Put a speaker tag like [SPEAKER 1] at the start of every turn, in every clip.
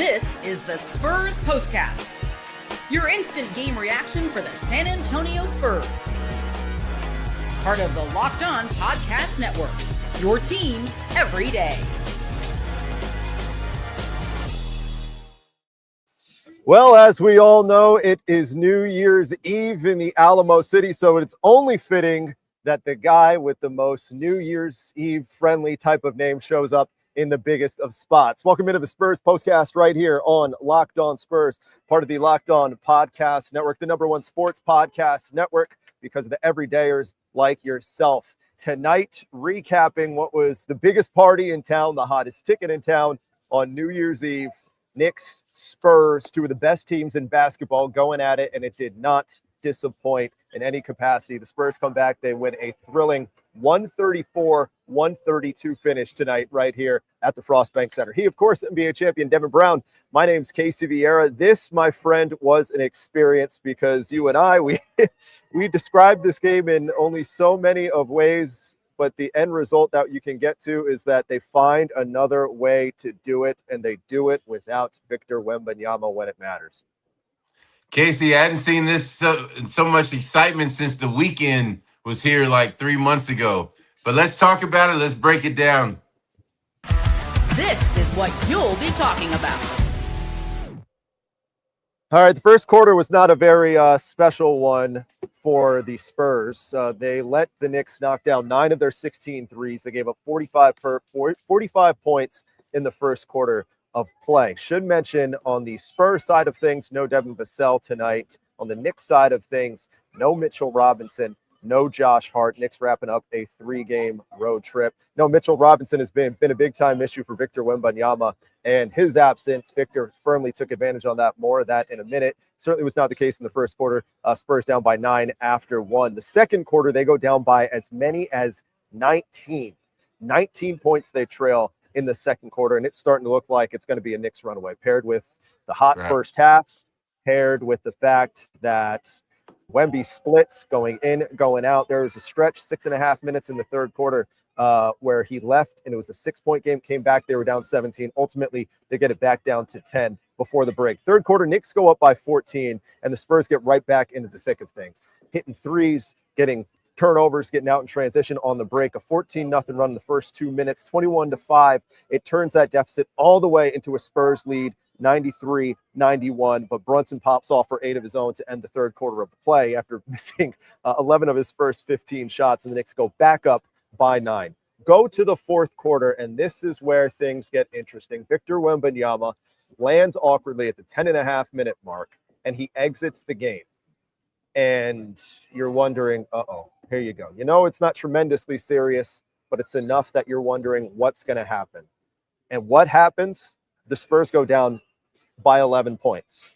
[SPEAKER 1] This is the Spurs POSTCAST, your instant game reaction for the San Antonio Spurs. Part of the Locked On Podcast Network, your team every day.
[SPEAKER 2] Well, as we all know, it is New Year's Eve in the Alamo City, so it's only fitting that the guy with the most New Year's Eve friendly type of name shows up in the biggest of spots. Welcome into the Spurs POSTCAST right here on Locked On Spurs, part of the Locked On Podcast Network, the #1 sports podcast network because of the everydayers like yourself. Tonight, recapping what was the biggest party in town, the hottest ticket in town on New Year's Eve. Knicks, Spurs, two of the best teams in basketball going at it, and it did not disappoint in any capacity. The Spurs come back. They win a thrilling 134-132 finish tonight right here at the Frost Bank Center. He, of course, NBA champion Devin Brown. My name's Casey Viera. This, my friend, was an experience because you and I, we described this game in only so many of ways, but the end result that you can get to is that they find another way to do it, and they do it without Victor Wembanyama when it matters.
[SPEAKER 3] Casey, I hadn't seen this so much excitement since the weekend was here like 3 months ago. But let's talk about it. Let's break it down.
[SPEAKER 1] This is what you'll be talking about.
[SPEAKER 2] All right, the first quarter was not a very special one for the Spurs. They let the Knicks knock down 9 of their 16 threes. They gave up 45 points in the first quarter of play. Should mention on the Spurs side of things, no Devin Vassell tonight. On the Knicks side of things, no Mitchell Robinson, no Josh Hart. Knicks wrapping up a 3-game road trip. No, Mitchell Robinson has been a big-time issue for Victor Wembanyama, and his absence, Victor firmly took advantage on that. More of that in a minute. Certainly was not the case in the first quarter. Spurs down by 9 after 1. The second quarter, they go down by as many as 19. 19 points they trail in the second quarter, and it's starting to look like it's going to be a Knicks runaway, paired with the hot first half, paired with the fact that Wemby splits going in, going out. There was a stretch, 6.5 minutes in the third quarter where he left, and it was a 6-point game, came back. They were down 17. Ultimately, they get it back down to 10 before the break. Third quarter, Knicks go up by 14, and the Spurs get right back into the thick of things, hitting threes, getting turnovers, getting out in transition on the break. A 14-0 run in the first 2 minutes, 21-5. It turns that deficit all the way into a Spurs lead, 93-91, but Brunson pops off for 8 of his own to end the third quarter of the play after missing 11 of his first 15 shots, and the Knicks go back up by 9. Go to the fourth quarter, and this is where things get interesting. Victor Wembanyama lands awkwardly at the 10.5-minute mark, and he exits the game. And you're wondering, here you go. You know, it's not tremendously serious, but it's enough that you're wondering what's going to happen. And what happens? The Spurs go down by 11 points.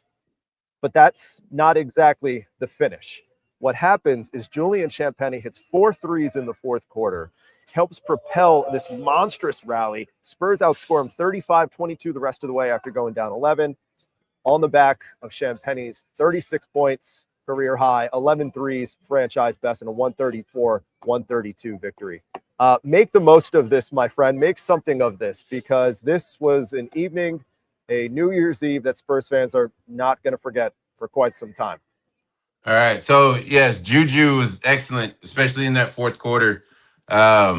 [SPEAKER 2] But that's not exactly the finish. What happens is Julian Champagnie hits 4 threes in the fourth quarter, helps propel this monstrous rally. Spurs outscore him 35-22 the rest of the way after going down 11. On the back of Champagnie's 36 points, career high, 11 threes, franchise best, and a 134-132 victory. Make the most of this, my friend. Make something of this, because this was an evening, a New Year's Eve that Spurs fans are not going to forget for quite some time.
[SPEAKER 3] All right. So, yes, Juju was excellent, especially in that fourth quarter. Not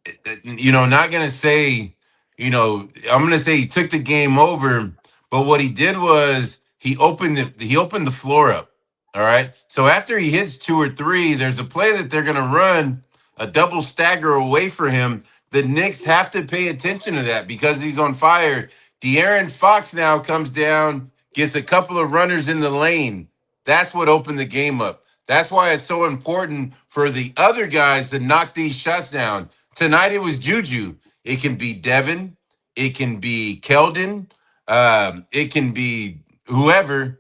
[SPEAKER 3] going to say, I'm going to say he took the game over, but what he did was he opened the floor up. All right. So after he hits 2 or 3, there's a play that they're going to run a double stagger away for him. The Knicks have to pay attention to that because he's on fire. De'Aaron Fox now comes down, gets a couple of runners in the lane. That's what opened the game up. That's why it's so important for the other guys to knock these shots down. Tonight it was Juju. It can be Devin. It can be Keldon. It can be whoever.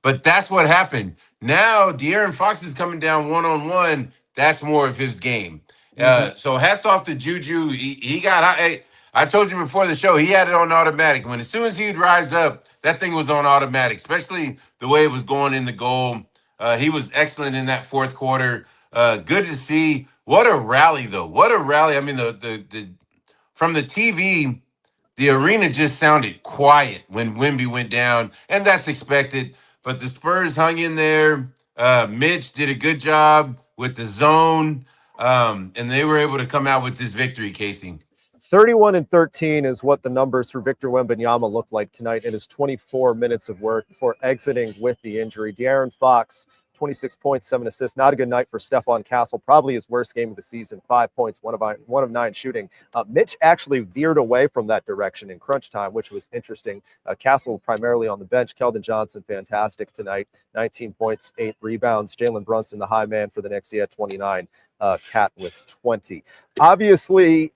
[SPEAKER 3] But that's what happened. Now, De'Aaron Fox is coming down one-on-one. That's more of his game. So hats off to Juju. He got – I told you before the show, he had it on automatic. As soon as he'd rise up, that thing was on automatic, especially the way it was going in the goal. He was excellent in that fourth quarter. Good to see. What a rally, though. What a rally. I mean, the from the TV, the arena just sounded quiet when Wemby went down, and that's expected. But the Spurs hung in there. Mitch did a good job with the zone, and they were able to come out with this victory, Casey.
[SPEAKER 2] 31-13 is what the numbers for Victor Wembanyama look like tonight in his 24 minutes of work before exiting with the injury. De'Aaron Fox, 26 points, 7 assists. Not a good night for Stephon Castle. Probably his worst game of the season. 5 points, one of 9 shooting. Mitch actually veered away from that direction in crunch time, which was interesting. Castle primarily on the bench. Keldon Johnson, fantastic tonight. 19 points, 8 rebounds. Jalen Brunson, the high man for the Knicks, he had 29. Cat with 20. Obviously,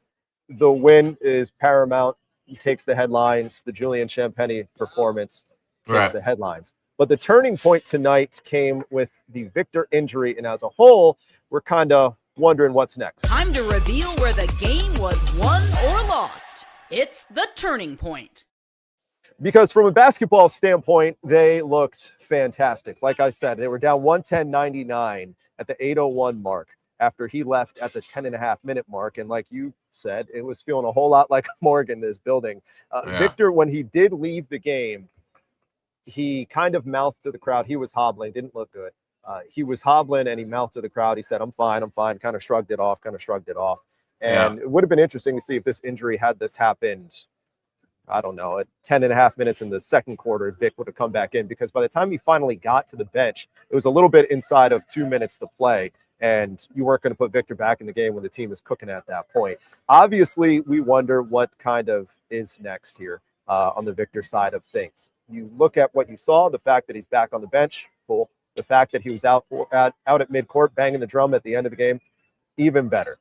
[SPEAKER 2] the win is paramount. He takes the headlines. The Julian Champagnie performance takes the headlines. But the turning point tonight came with the Victor injury. And as a whole, we're kind of wondering what's next.
[SPEAKER 1] Time to reveal where the game was won or lost. It's the turning point.
[SPEAKER 2] Because from a basketball standpoint, they looked fantastic. Like I said, they were down 110-99 at the 8:01 mark after he left at the 10.5-minute mark. And like you said, it was feeling a whole lot like Morgan, this building. Victor, when he did leave the game, he kind of mouthed to the crowd. He was hobbling, didn't look good. He was hobbling and he mouthed to the crowd. He said, I'm fine, kind of shrugged it off. And it would have been interesting to see if this injury had this happened, I don't know, at 10.5 minutes in the second quarter, Vic would have come back in, because by the time he finally got to the bench, it was a little bit inside of 2 minutes to play. And you weren't going to put Victor back in the game when the team is cooking at that point. Obviously, we wonder what kind of is next here on the Victor side of things. You look at what you saw, the fact that he's back on the bench, cool. The fact that he was out at midcourt banging the drum at the end of the game, even better.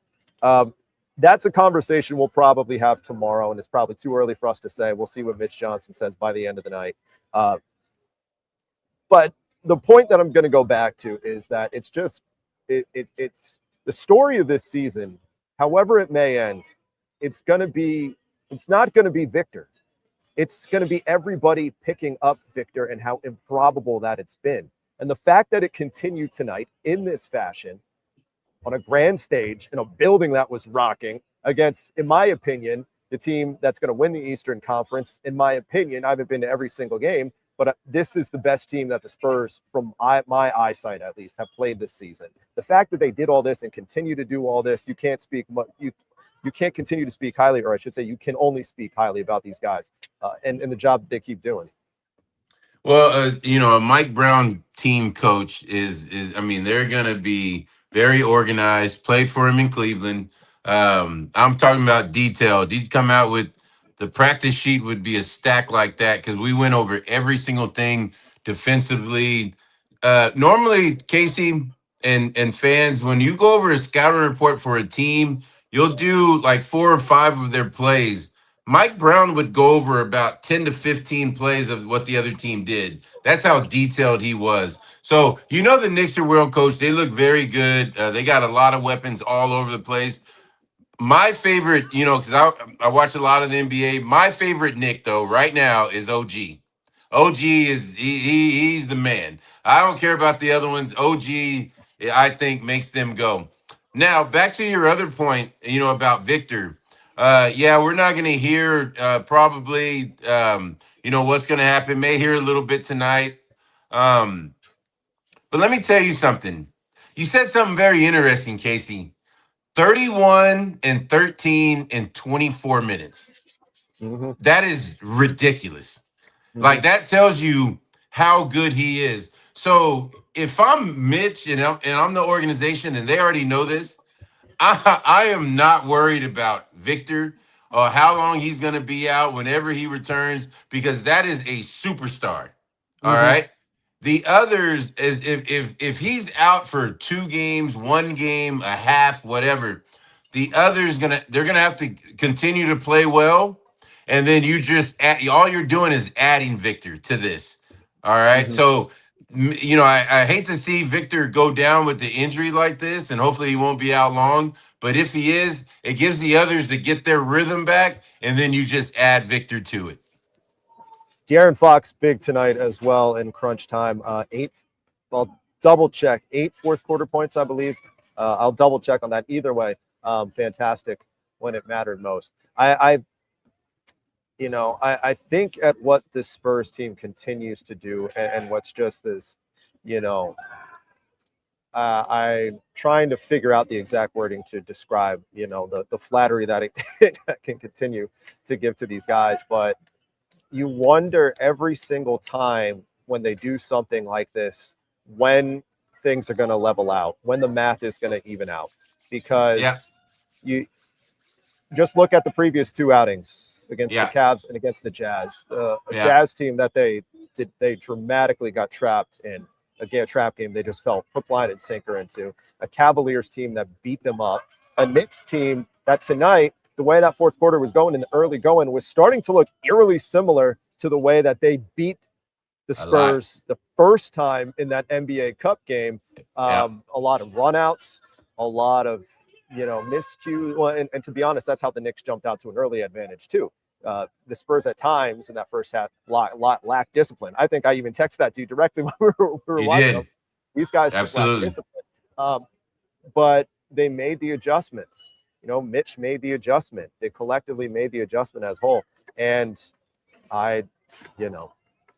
[SPEAKER 2] That's a conversation we'll probably have tomorrow, and it's probably too early for us to say. We'll see what Mitch Johnson says by the end of the night. But the point that I'm going to go back to is that it's just, it's the story of this season, however it may end, it's not going to be Victor. It's going to be everybody picking up Victor and how improbable that it's been. And the fact that it continued tonight in this fashion on a grand stage in a building that was rocking against, in my opinion, the team that's going to win the Eastern Conference. In my opinion, I haven't been to every single game, but this is the best team that the Spurs, from my eyesight at least, have played this season. The fact that they did all this and continue to do all this, you can't continue to speak highly, or I should say you can only speak highly about these guys and the job that they keep doing.
[SPEAKER 3] Well, a Mike Brown team coach is I mean, they're going to be very organized, played for him in Cleveland. I'm talking about detail. He'd come out with the practice sheet would be a stack like that, because we went over every single thing defensively. Normally, Casey and fans, when you go over a scouting report for a team, you'll do like 4 or 5 of their plays. Mike Brown would go over about 10 to 15 plays of what the other team did. That's how detailed he was. So, the Knicks are world coach. They look very good. They got a lot of weapons all over the place. My favorite, because I watch a lot of the NBA. My favorite Knick, though, right now is OG. OG is he's the man. I don't care about the other ones. OG, I think, makes them go. Now, back to your other point, about Victor. We're not going to hear probably, what's going to happen. May hear a little bit tonight. But let me tell you something. You said something very interesting, Casey. 31 and 13 in 24 minutes.
[SPEAKER 2] Mm-hmm.
[SPEAKER 3] That is ridiculous.
[SPEAKER 2] Mm-hmm.
[SPEAKER 3] Like, that tells you how good he is. So if I'm Mitch and I'm the organization and they already know this, I am not worried about Victor or how long he's going to be out whenever he returns, because that is a superstar. All right. The others is if he's out for 2 games, 1 game, a half, whatever, the others they're gonna have to continue to play well, and then all you're doing is adding Victor to this. All right. So I hate to see Victor go down with the injury like this, and hopefully he won't be out long. But if he is, it gives the others to get their rhythm back, and then you just add Victor to it.
[SPEAKER 2] De'Aaron Fox big tonight as well in crunch time. 8, I'll double check, 8 fourth quarter points, I believe. I'll double check on that. Either way, fantastic when it mattered most. I think at what the Spurs team continues to do, and what's just this, I'm trying to figure out the exact wording to describe, the flattery that it can continue to give to these guys. But you wonder every single time when they do something like this, when things are going to level out, when the math is going to even out, because you just look at the previous two outings against the Cavs and against the Jazz, a Jazz team that they dramatically got trapped in. A trap game they just fell hook, line, and sinker into. A Cavaliers team that beat them up. A Knicks team that tonight, the way that fourth quarter was going in the early going, was starting to look eerily similar to the way that they beat the Spurs the first time in that NBA Cup game. A lot of runouts, a lot of miscues. Well, and to be honest, that's how the Knicks jumped out to an early advantage too. The Spurs at times in that first half lacked discipline. I think I even texted that to you directly when we were watching them. These guys just lack discipline. But they made the adjustments. Mitch made the adjustment. They collectively made the adjustment as a whole. And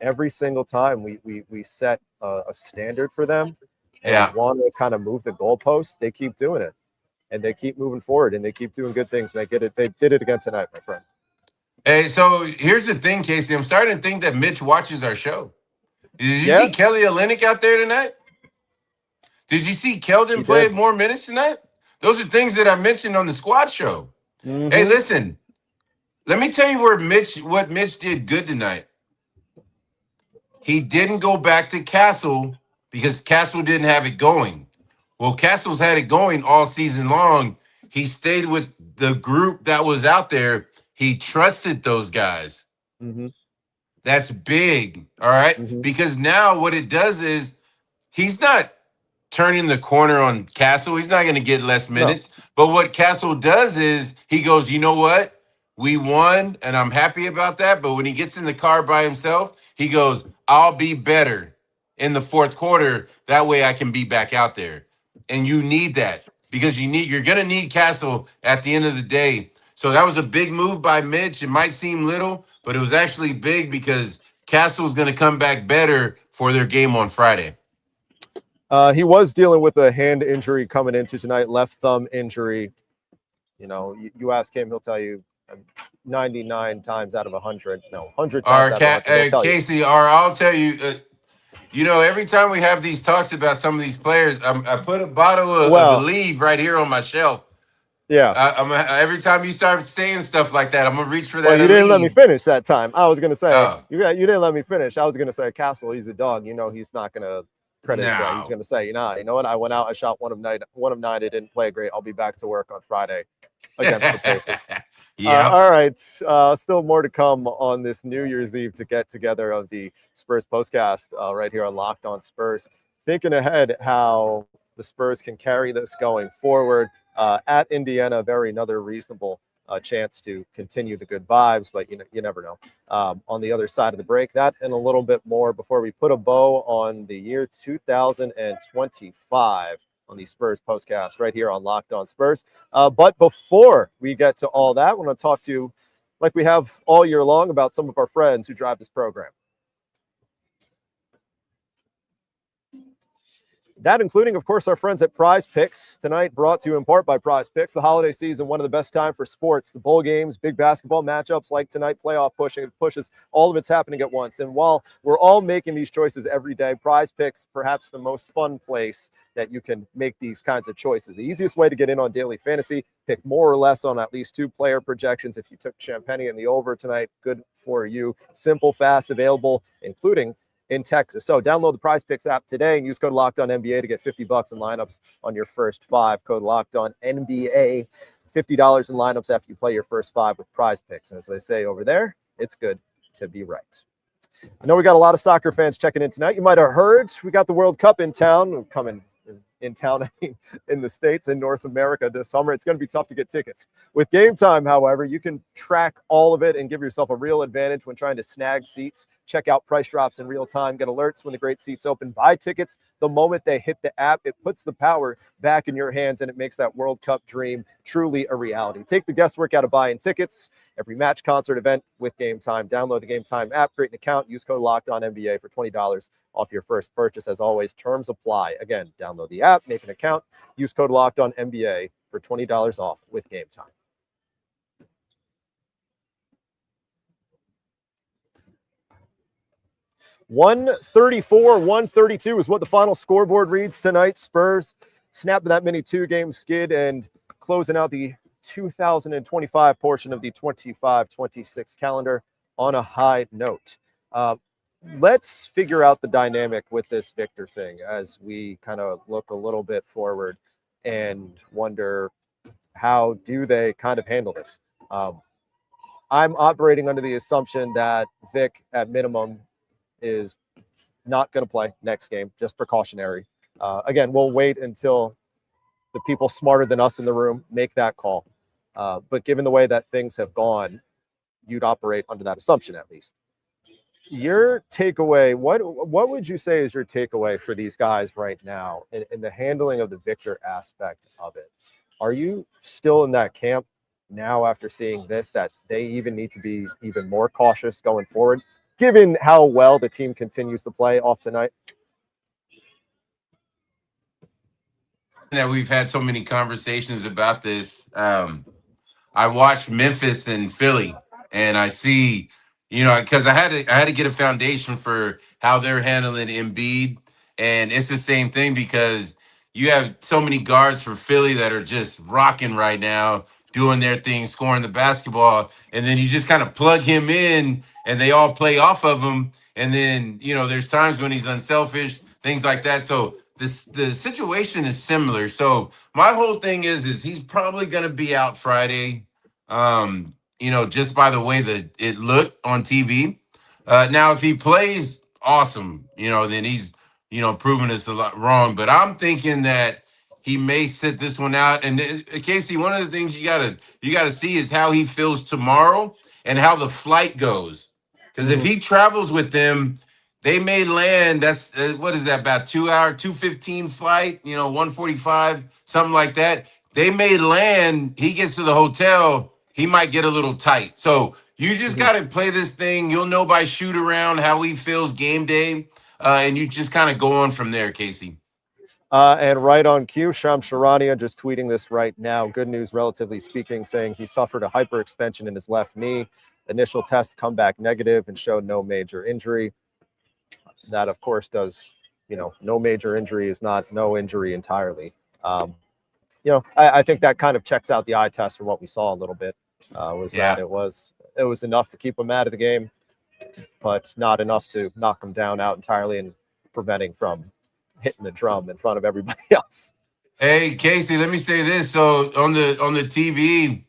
[SPEAKER 2] every single time we set a standard for them and want to kind of move the goalpost, they keep doing it. And they keep moving forward and they keep doing good things. They get it. They did it again tonight, my friend.
[SPEAKER 3] Hey, so here's the thing, Casey. I'm starting to think that Mitch watches our show. Did you see Kelly Olynyk out there tonight? Did you see Keldon play more minutes tonight? Those are things that I mentioned on the squad show. Mm-hmm. Hey, listen. Let me tell you what Mitch did good tonight. He didn't go back to Castle because Castle didn't have it going. Well, Castle's had it going all season long. He stayed with the group that was out there. He trusted those guys. Mm-hmm. That's big, all right? Mm-hmm. Because now what it does is he's not turning the corner on Castle. He's not going to get less minutes. No. But what Castle does is he goes, you know what? We won, and I'm happy about that. But when he gets in the car by himself, he goes, I'll be better in the fourth quarter. That way I can be back out there. And you need that because you're going to need Castle at the end of the day. So that was a big move by Mitch. It might seem little, but it was actually big because Castle's going to come back better for their game on Friday.
[SPEAKER 2] He was dealing with a hand injury coming into tonight, left thumb injury. You ask him, he'll tell you 99 times out of 100. No, 100 times out of 100.
[SPEAKER 3] Casey, I'll tell you, every time we have these talks about some of these players, I put a bottle of Aleve right here on my shelf. Yeah. Every time you start saying stuff like that, I'm going to reach for that.
[SPEAKER 2] Well, you didn't let me finish that time. I was going to say, you didn't let me finish. I was going to say, Castle, he's a dog. He's not going to credit that. He's going to say, you know what? I went out, I shot 1 of 9. 1 of 9, it didn't play great. I'll be back to work on Friday against the Pacers. All right. Still more to come on this New Year's Eve to get together of the Spurs postcast right here on Locked On Spurs. Thinking ahead how the Spurs can carry this going forward. At Indiana, another reasonable chance to continue the good vibes, but you never know. On the other side of the break, that and a little bit more before we put a bow on the year 2025 on the Spurs postcast right here on Locked On Spurs. But before we get to all that, I want to talk to you, like we have all year long, about some of our friends who drive this program. That including, of course, our friends at Prize Picks. Tonight brought to you in part by Prize Picks. The holiday season, one of the best time for sports. The bowl games, big basketball matchups like tonight, playoff pushes, all of it's happening at once. And while we're all making these choices every day, Prize Picks, perhaps the most fun place that you can make these kinds of choices. The easiest way to get in on daily fantasy, pick more or less on at least 2 player projections. If you took Champagnie in the over tonight, good for you. Simple, fast, available, including in Texas. So download the Prize Picks app today and use code LOCKEDONNBA to get $50 in lineups on your first 5. Code LOCKEDONNBA, $50 in lineups after you play your first 5 with Prize Picks. And as they say over there, it's good to be right. I know we got a lot of soccer fans checking in tonight. You might have heard we got the World Cup in town. We're coming in town, in the States, in North America this summer. It's going to be tough to get tickets. With Game Time, however, you can track all of it and give yourself a real advantage when trying to snag seats. Check out price drops in real time. Get alerts when the great seats open. Buy tickets the moment they hit the app. It puts the power back in your hands, and it makes that World Cup dream truly a reality. Take the guesswork out of buying tickets. Every match, concert, event with Game Time. Download the Game Time app, create an account, use code LOCKEDONNBA for $20 off your first purchase. As always, terms apply. Again, download the app, make an account, use code LOCKEDONNBA for $20 off with Game Time. 134-132 is what the final scoreboard reads tonight. Spurs snapping that mini 2-game skid and closing out the 2025 portion of the 25-26 calendar on a high note. Let's figure out the dynamic with this Victor thing as we kind of look a little bit forward and wonder, how do they kind of handle this? I'm operating under the assumption that Vic, at minimum, is not going to play next game, just precautionary. Again, we'll wait until the people smarter than us in the room make that call. But given the way that things have gone, you'd operate under that assumption at least. Your takeaway, what would you say is your takeaway for these guys right now in the handling of the Victor aspect of it? Are you still in that camp now after seeing this, that they even need to be even more cautious going forward, given how well the team continues to play off tonight?
[SPEAKER 3] That we've had so many conversations about this. I watched Memphis and Philly, and I see, because I had to get a foundation for how they're handling Embiid, and it's the same thing because you have so many guards for Philly that are just rocking right now, doing their thing, scoring the basketball, and then you just kind of plug him in, and they all play off of him, and then there's times when he's unselfish, things like that. So the situation is similar. So my whole thing is he's probably going to be out Friday, just by the way that it looked on TV. Now, if he plays awesome, then he's, proving us a lot wrong. But I'm thinking that he may sit this one out. And Casey, one of the things you gotta see is how he feels tomorrow and how the flight goes. Because if he travels with them, they may land. That's what is that, about 2 hour, 2:15 flight? 1:45, something like that. They may land. He gets to the hotel. He might get a little tight. So you just got to play this thing. You'll know by shoot around how he feels game day, and you just kind of go on from there, Casey.
[SPEAKER 2] And right on cue, Shams Charania just tweeting this right now. Good news, relatively speaking, saying he suffered a hyperextension in his left knee. Initial tests come back negative and showed no major injury. That, of course, does, no major injury is not no injury entirely. I think that kind of checks out the eye test for what we saw a little bit. That it was enough to keep him out of the game, but not enough to knock him down out entirely and preventing from hitting the drum in front of everybody else.
[SPEAKER 3] Hey, Casey, let me say this. So on the TV,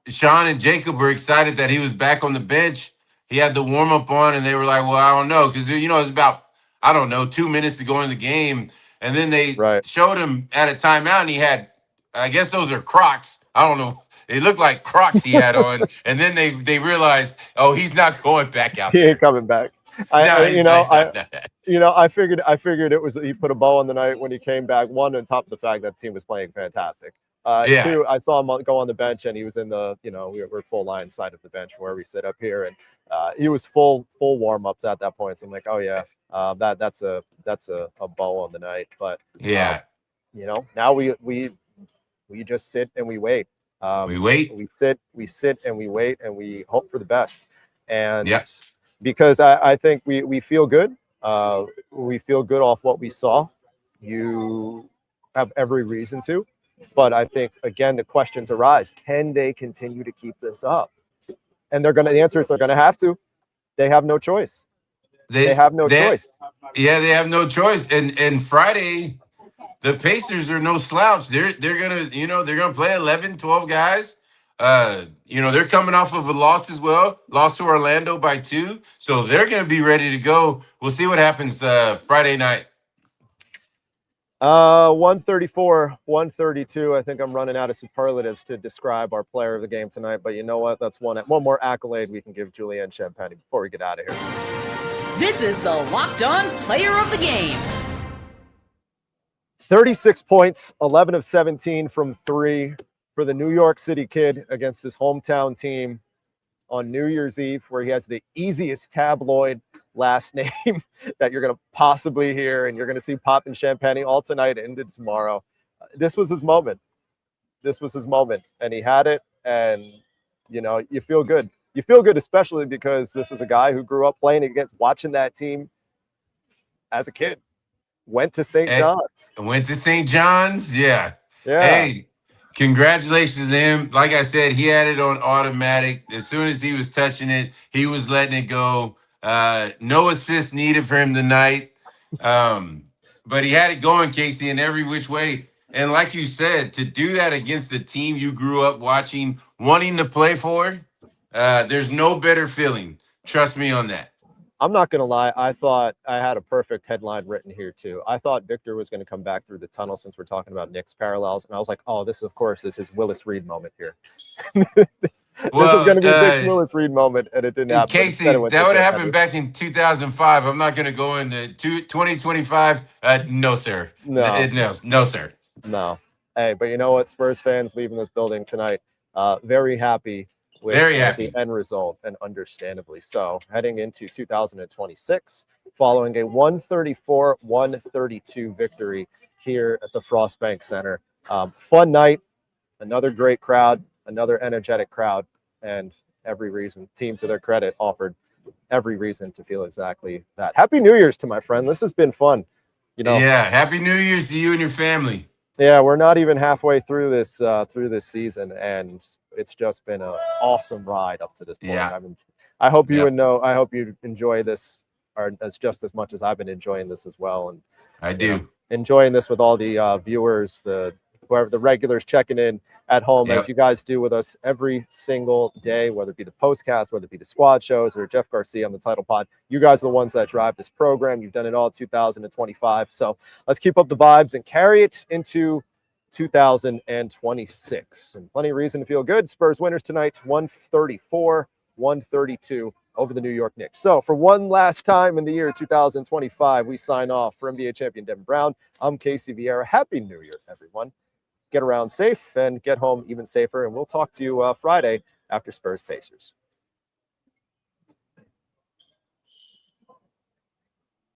[SPEAKER 3] Sean and Jacob were excited that he was back on the bench. He had the warm-up on, and they were like, well, I don't know, because, it's about, 2 minutes to go in the game. And then they showed him at a timeout, and he had, I guess those are Crocs. I don't know. It looked like Crocs he had on. And then they realized, oh, he's not going back out there.
[SPEAKER 2] He ain't coming back. I figured it was, he put a bow on the night when he came back. One, on top of the fact that the team was playing fantastic. Two, I saw him go on the bench, and he was in the, we're full line side of the bench where we sit up here, and he was full warm ups at that point. So I'm like, oh yeah, that's a bow on the night. But now we just sit and we wait. We sit and we wait, and we hope for the best. And because I think we feel good. We feel good off what we saw. You have every reason to. But I think, again, the questions arise. Can they continue to keep this up? And the answer is they're going to have to. They have no choice. They have no choice.
[SPEAKER 3] Yeah, they have no choice. And Friday, the Pacers are no slouch. They're going to, they're going to play 11, 12 guys. They're coming off of a loss as well. Lost to Orlando by 2. So they're going to be ready to go. We'll see what happens Friday night.
[SPEAKER 2] 134, 132. I think I'm running out of superlatives to describe our player of the game tonight, but you know what? That's one more accolade we can give Julian Champagnie before we get out of here.
[SPEAKER 1] This is the Locked On Player of the Game.
[SPEAKER 2] 36 points, 11 of 17 from 3 for the New York City kid against his hometown team on New Year's Eve, where he has the easiest tabloid last name that you're going to possibly hear, and you're going to see Pop and Champagnie all tonight and into tomorrow. This was his moment. This was his moment, and he had it, and, you know, you feel good. You feel good, especially because this is a guy who grew up playing against, watching that team as a kid. Went to St. John's.
[SPEAKER 3] Went to St. John's, yeah.
[SPEAKER 2] Yeah.
[SPEAKER 3] Hey, congratulations to him. Like I said, he had it on automatic. As soon as he was touching it, he was letting it go. No assist needed for him tonight. But he had it going, Casey, in every which way. And like you said, to do that against the team you grew up watching, wanting to play for, there's no better feeling. Trust me on that.
[SPEAKER 2] I'm not going to lie. I thought I had a perfect headline written here, too. I thought Victor was going to come back through the tunnel since we're talking about Knicks parallels. And I was like, oh, this, of course, is his Willis Reed moment here. this is going to be Vic's Willis Reed moment, and it didn't happen.
[SPEAKER 3] Casey, that would have happened back in 2005. I'm not going to go into 2025. No, sir. No, sir.
[SPEAKER 2] No. Hey, but you know what? Spurs fans leaving this building tonight, very happy with the end result, and understandably so. Heading into 2026, following a 134-132 victory here at the Frostbank Center. Fun night, another great crowd, another energetic crowd, and every reason, team to their credit, offered every reason to feel exactly that. Happy New Year's to my friend. This has been fun. You know.
[SPEAKER 3] Yeah, Happy New Year's to you and your family.
[SPEAKER 2] Yeah, we're not even halfway through this season, and it's just been an awesome ride up to this point.
[SPEAKER 3] Yeah.
[SPEAKER 2] I hope you I hope you enjoy this as just as much as I've been enjoying this as well. And
[SPEAKER 3] I do.
[SPEAKER 2] Enjoying this with all the viewers, the regulars checking in at home, as you guys do with us every single day, whether it be the postcast, whether it be the squad shows, or Jeff Garcia on the title pod. You guys are the ones that drive this program. You've done it all 2025. So let's keep up the vibes and carry it into 2026. And plenty of reason to feel good. Spurs winners tonight, 134-132 over the New York Knicks. So for one last time in the year 2025, we sign off. For NBA champion Devin Brown, I'm Casey Viera. Happy New Year, everyone. Get around safe and get home even safer. And we'll talk to you Friday after Spurs Pacers.